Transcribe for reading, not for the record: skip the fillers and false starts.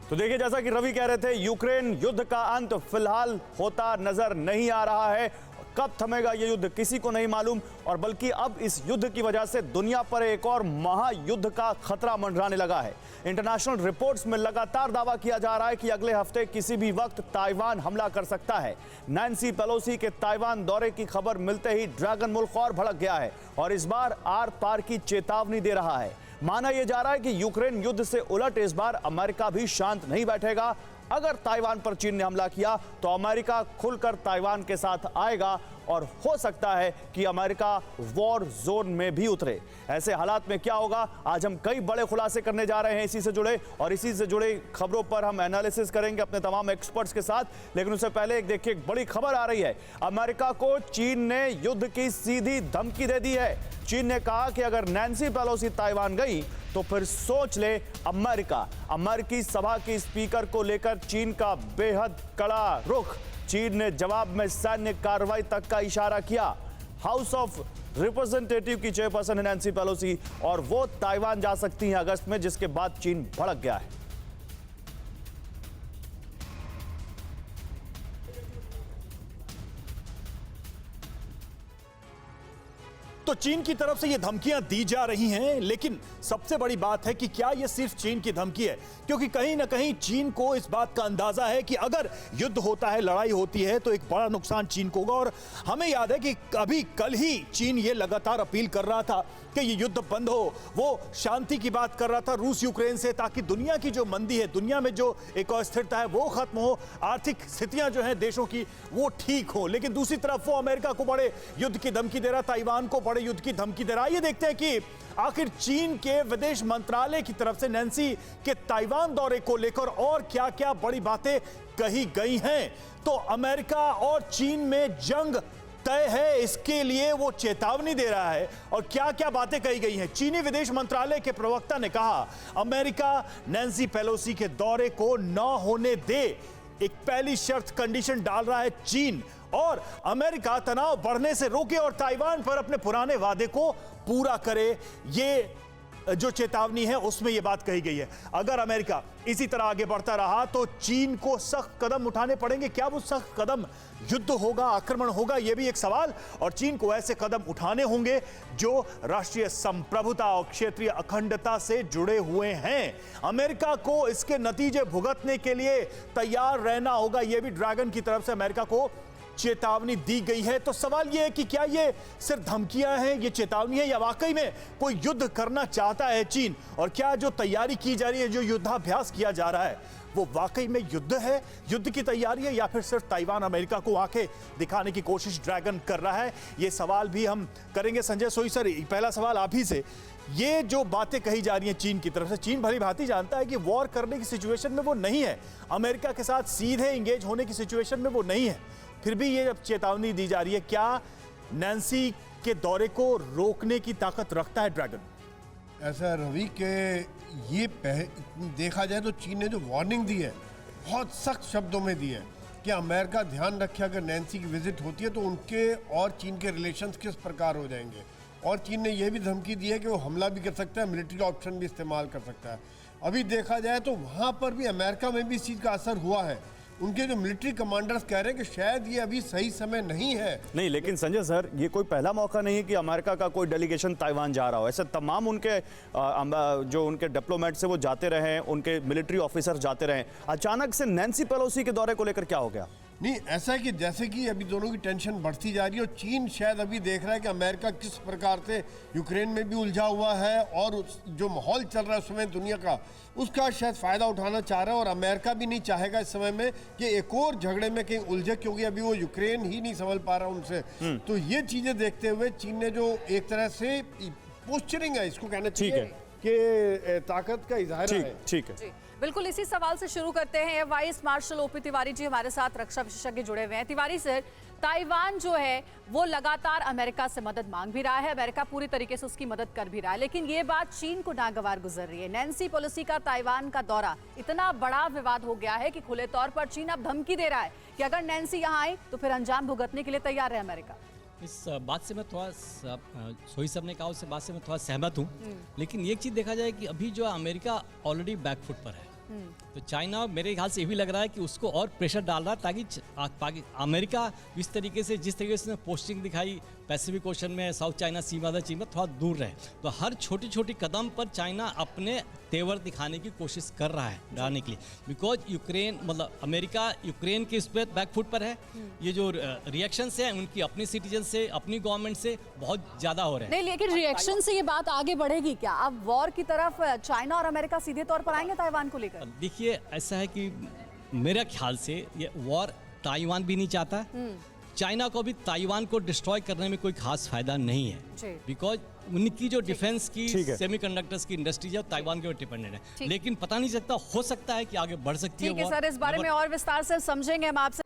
तो देखिए, जैसा कि रवि कह रहे थे, यूक्रेन युद्ध का अंत फिलहाल होता नजर नहीं आ रहा है। कब थमेगा ये युद्ध किसी को नहीं मालूम, और बल्कि अब इस युद्ध की वजह से दुनिया पर एक और महायुद्ध का खतरा मंडराने लगा है। इंटरनेशनल रिपोर्ट्स में लगातार दावा किया जा रहा है कि अगले हफ्ते किसी भी वक्त ताइवान हमला कर सकता है। नैन्सी पेलोसी के ताइवान दौरे की खबर मिलते ही ड्रैगन मुल्क और भड़क गया है और इस बार आर पार की चेतावनी दे रहा है। माना यह जा रहा है कि यूक्रेन युद्ध से उलट इस बार अमेरिका भी शांत नहीं बैठेगा। अगर ताइवान पर चीन ने हमला किया तो अमेरिका खुलकर ताइवान के साथ आएगा और हो सकता है कि अमेरिका वॉर जोन में भी उतरे। ऐसे हालात में क्या होगा, आज हम कई बड़े खुलासे करने जा रहे हैं इसी से जुड़े, और इसी से जुड़े खबरों पर हम एनालिसिस करेंगे अपने तमाम एक्सपर्ट्स के साथ। लेकिन उससे पहले एक देखिए, एक बड़ी खबर आ रही है। अमेरिका को चीन ने युद्ध की सीधी धमकी दे दी है। चीन ने कहा कि अगर नैन्सी पेलोसी ताइवान गई तो फिर सोच ले अमेरिका। अमेरिकी सभा की स्पीकर को लेकर चीन का बेहद कड़ा रुख। चीन ने जवाब में सैन्य कार्रवाई तक का इशारा किया। हाउस ऑफ रिप्रेजेंटेटिव की चेयरपर्सन है नैन्सी पेलोसी और वो ताइवान जा सकती हैं अगस्त में, जिसके बाद चीन भड़क गया है। तो चीन की तरफ से ये धमकियां दी जा रही हैं, लेकिन सबसे बड़ी बात है कि क्या ये सिर्फ चीन की धमकी है, क्योंकि कहीं ना कहीं चीन को इस बात का अंदाजा है कि अगर युद्ध होता है, लड़ाई होती है, तो एक बड़ा नुकसान चीन को होगा। और हमें याद है कि अभी कल ही चीन ये लगातार अपील कर रहा था कि ये युद्ध बंद हो, वो शांति की बात कर रहा था रूस यूक्रेन से, ताकि दुनिया की जो मंदी है, दुनिया में जो एक अस्थिरता है वो खत्म हो, आर्थिक स्थितियां जो हैं देशों की वो ठीक हो। लेकिन दूसरी तरफ वो अमेरिका को बड़े युद्ध की धमकी दे रहा, ताइवान को बड़े युद्ध की धमकी दे रहा। ये देखते हैं कि आखिर चीन के विदेश मंत्रालय की तरफ से नैन्सी के ताइवान दौरे को लेकर और क्या-क्या बड़ी बातें कही गई हैं। तो अमेरिका और चीन में जंग तय है, इसके लिए वो चेतावनी दे रहा है। और क्या-क्या बातें कही गई हैं। चीनी विदेश मंत्रालय के प्रवक्ता ने कहा, अमेरिका नैन्सी पेलोसी के दौरे को न होने दे। एक पहली शर्त, कंडीशन डाल रहा है चीन, और अमेरिका तनाव बढ़ने से रोके और ताइवान पर अपने पुराने वादे को पूरा करे। ये जो चेतावनी है उसमें यह बात कही गई है। अगर अमेरिका इसी तरह आगे बढ़ता रहा तो चीन को सख्त कदम उठाने पड़ेंगे। क्या वो सख्त कदम युद्ध होगा, आक्रमण होगा, यह भी एक सवाल। और चीन को ऐसे कदम उठाने होंगे जो राष्ट्रीय संप्रभुता और क्षेत्रीय अखंडता से जुड़े हुए हैं। अमेरिका को इसके नतीजे भुगतने के लिए तैयार रहना होगा। यह भी ड्रैगन की तरफ से अमेरिका को चेतावनी दी गई है। तो सवाल यह है कि क्या ये सिर्फ धमकियां हैं, ये चेतावनी है, या वाकई में कोई युद्ध करना चाहता है चीन? और क्या जो तैयारी की जा रही है, जो युद्धाभ्यास किया जा रहा है, वो वाकई में युद्ध है, युद्ध की तैयारी है, या फिर सिर्फ ताइवान अमेरिका को आंखें दिखाने की कोशिश ड्रैगन कर रहा है? ये सवाल भी हम करेंगे संजय सोई सर। पहला सवाल आप ही से, ये जो बातें कही जा रही हैं चीन की तरफ से, चीन भली भांति जानता है कि वॉर करने की सिचुएशन में वो नहीं है, अमेरिका के साथ सीधे इंगेज होने की सिचुएशन में वो नहीं है, फिर भी ये जब चेतावनी दी जा रही है, क्या नैन्सी के दौरे को रोकने की ताकत रखता है ड्रैगन? ऐसा रवि के ये देखा जाए तो चीन ने जो वार्निंग दी है बहुत सख्त शब्दों में दी है कि अमेरिका ध्यान रखे अगर नैन्सी की विजिट होती है तो उनके और चीन के रिलेशंस किस प्रकार हो जाएंगे। और चीन ने यह भी धमकी दी है कि वो हमला भी कर सकता है, मिलिट्री ऑप्शन भी इस्तेमाल कर सकता है। अभी देखा जाए तो वहाँ पर भी अमेरिका में भी इस चीज़ का असर हुआ है। उनके जो मिलिट्री कमांडर्स कह रहे हैं कि शायद ये अभी सही समय नहीं है। नहीं, लेकिन संजय सर, ये कोई पहला मौका नहीं है कि अमेरिका का कोई डेलीगेशन ताइवान जा रहा हो। ऐसे तमाम उनके जो उनके डिप्लोमेट्स हैं वो जाते रहे हैं, उनके मिलिट्री ऑफिसर जाते रहे। अचानक से नैन्सी पेलोसी के दौरे को लेकर क्या हो गया? नहीं, ऐसा है कि जैसे कि अभी दोनों की टेंशन बढ़ती जा रही है और चीन शायद अभी देख रहा है कि अमेरिका किस प्रकार से यूक्रेन में भी उलझा हुआ है और जो माहौल चल रहा है उस समय दुनिया का, उसका शायद फ़ायदा उठाना चाह रहा है। और अमेरिका भी नहीं चाहेगा इस समय में कि एक और झगड़े में कहीं उलझे, क्योंकि अभी वो यूक्रेन ही नहीं संभल पा रहा उनसे। तो ये चीज़ें देखते हुए चीन ने जो एक तरह से पोस्चरिंग है, इसको कहना चाहिए कि ताकत का इजहार है। ठीक है, बिल्कुल। इसी सवाल से शुरू करते हैं। Vice marshal OP Tiwari ji हमारे साथ रक्षा विशेषज्ञ जुड़े हुए हैं। तिवारी सर, ताइवान जो है वो लगातार अमेरिका से मदद मांग भी रहा है, अमेरिका पूरी तरीके से उसकी मदद कर भी रहा है, लेकिन ये बात चीन को नागवार गुजर रही है। नैन्सी पेलोसी का ताइवान का दौरा इतना बड़ा विवाद हो गया है कि खुले तौर पर चीन अब धमकी दे रहा है कि अगर नैन्सी यहाँ आई तो फिर अंजाम भुगतने के लिए तैयार है अमेरिका। इस बात से मैं थोड़ा सोई सब ने कहा उससे बात से मैं थोड़ा सहमत हूँ, लेकिन एक चीज़ देखा जाए कि अभी जो अमेरिका ऑलरेडी बैकफुट पर है, तो चाइना मेरे ख्याल से ये भी लग रहा है कि उसको और प्रेशर डाल रहा है ताकि अमेरिका इस तरीके से जिस तरीके से पोस्टिंग दिखाई पैसिफिक ओशन में, साउथ चाइना सी मदर चीन में थोड़ा दूर रहे, तो हर छोटी छोटी कदम पर चाइना अपने तेवर दिखाने की कोशिश कर रहा है डालने के लिए, बिकॉज यूक्रेन मतलब अमेरिका यूक्रेन के इस पर बैकफुट पर है। ये जो रिएक्शंस हैं उनकी अपनी सिटीजन से, अपनी गवर्नमेंट से बहुत ज़्यादा हो रहे हैं। नहीं, लेकिन रिएक्शन से ये बात आगे बढ़ेगी क्या? अब वॉर की तरफ चाइना और अमेरिका सीधे तौर पर आएंगे ताइवान को लेकर? देखिए, ऐसा है कि मेरे ख्याल से ये वॉर ताइवान भी नहीं चाहता, चाइना को भी ताइवान को डिस्ट्रॉय करने में कोई खास फायदा नहीं है, बिकॉज उनकी जो डिफेंस की सेमीकंडक्टर्स की इंडस्ट्री है ताइवान के ऊपर डिपेंडेंट है, लेकिन पता नहीं सकता, हो सकता है कि आगे बढ़ सकती है। ठीक है सर, इस बारे में और विस्तार से समझेंगे हम आपसे।